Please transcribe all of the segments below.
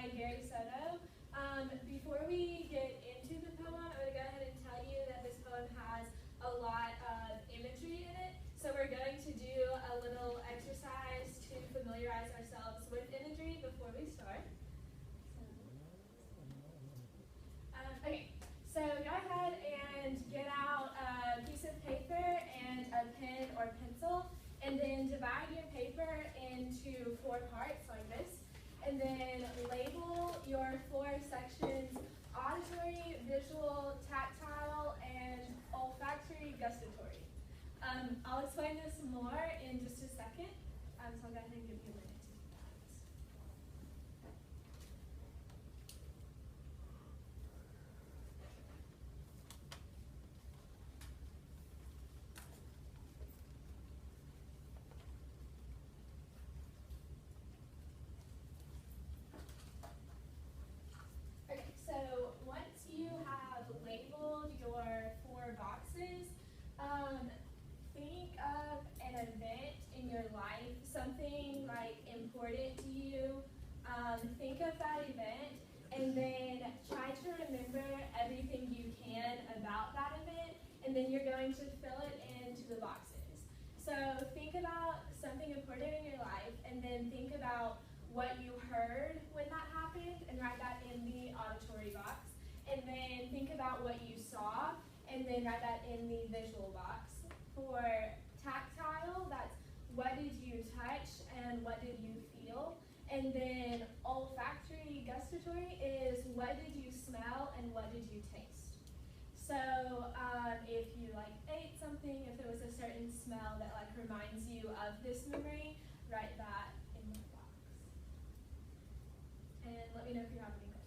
by Gary Soto. Before we get into the poem, I'm going to go ahead and tell you that this poem has a lot of imagery in it. So we're going to do a little exercise to familiarize ourselves with imagery before we start. Okay, so go ahead and get out a piece of paper and a pen or pencil, and then divide your paper into 4 parts like this, and then label your 4 sections: auditory, visual, tactile, and olfactory, gustatory. I'll explain this more in just a second, so I'll go ahead and give you a minute to do that. Okay, so once you have labeled your 4 boxes, think of an event in your life, something like important to you. Think of that event, and then try to remember everything you can about that event, and then you're going to fill it into the boxes. So think about something important in your life, and then think about what you heard when that happened, and write that in the auditory box. And then think about what you saw, and then write that in the visual box. For tactile, that's what did you touch and what did you feel. And then olfactory, gustatory is what did you smell and what did you taste. So if you ate something, if there was a certain smell that reminds you of this memory, write that in the box. And let me know if you have any questions.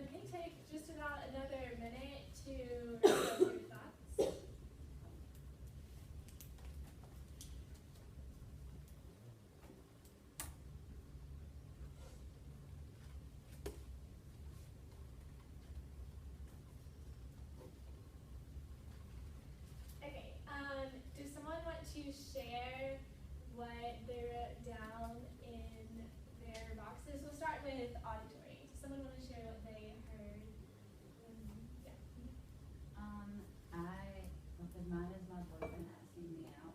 It can take just about another minute to rebuild your thoughts. Okay, does someone want to share what they wrote down in their boxes? We'll start with auditory. Does someone want to share what they heard? Yeah. Because mine is my boyfriend asking me out.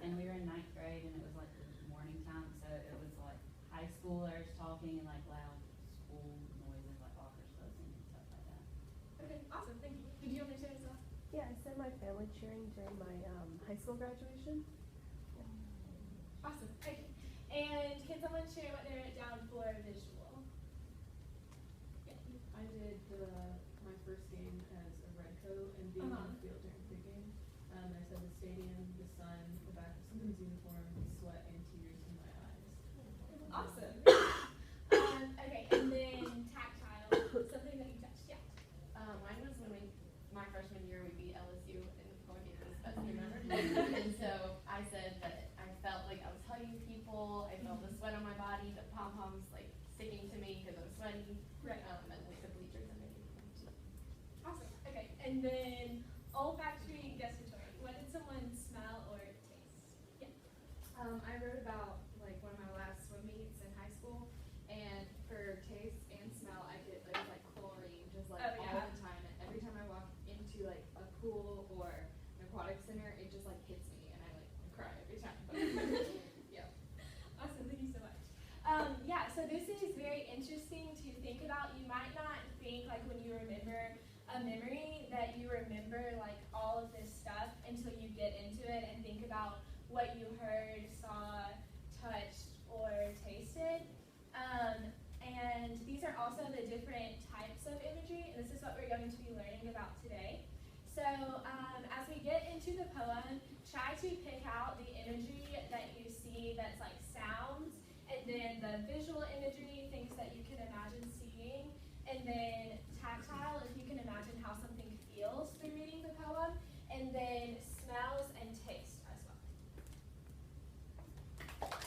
And we were in 9th grade, and it was morning time, so it was high schoolers talking and loud school noises, lockers closing and stuff like that. Okay, awesome, thank you. Did you want to share as well? Yeah, I said my family cheering during my high school graduation. Awesome, okay. And can someone share what they wrote down for visual? Yeah. I did my first game as a redcoat and being on the field during pregame. I said the stadium, the sun, the back of someone's uniform, sweat, and tears in my eyes. Awesome. Okay, and then tactile, something that you touched. Yeah. Mine was when my freshman year we beat LSU in going into this best game ever. And so I said that I felt like I was hugging people. I felt the sweat on my body, the pom poms sticking to me because I was sweaty. Right. And the bleachers underneath me too. Awesome. Okay, and then olfactory, gustatory. What did someone smell or taste? Yeah. I wrote about one of my last swim meets in high school, and for taste and smell, I get chlorine just all the time. And every time I walk into a pool or an aquatic center, it just hits me, and I cry every time. But, yeah. Awesome. Thank you so much. Yeah. So this is very remember a memory that you remember like all of this stuff until you get into it and think about what you heard, saw, touched, or tasted. And these are also the different types of imagery, and this is what we're going to be learning about today. So as we get into the poem, try to pick out the imagery that you see that's like sounds, and then the visual imagery, things that you can imagine seeing, and then tactile, if you can imagine how something feels through reading the poem, and then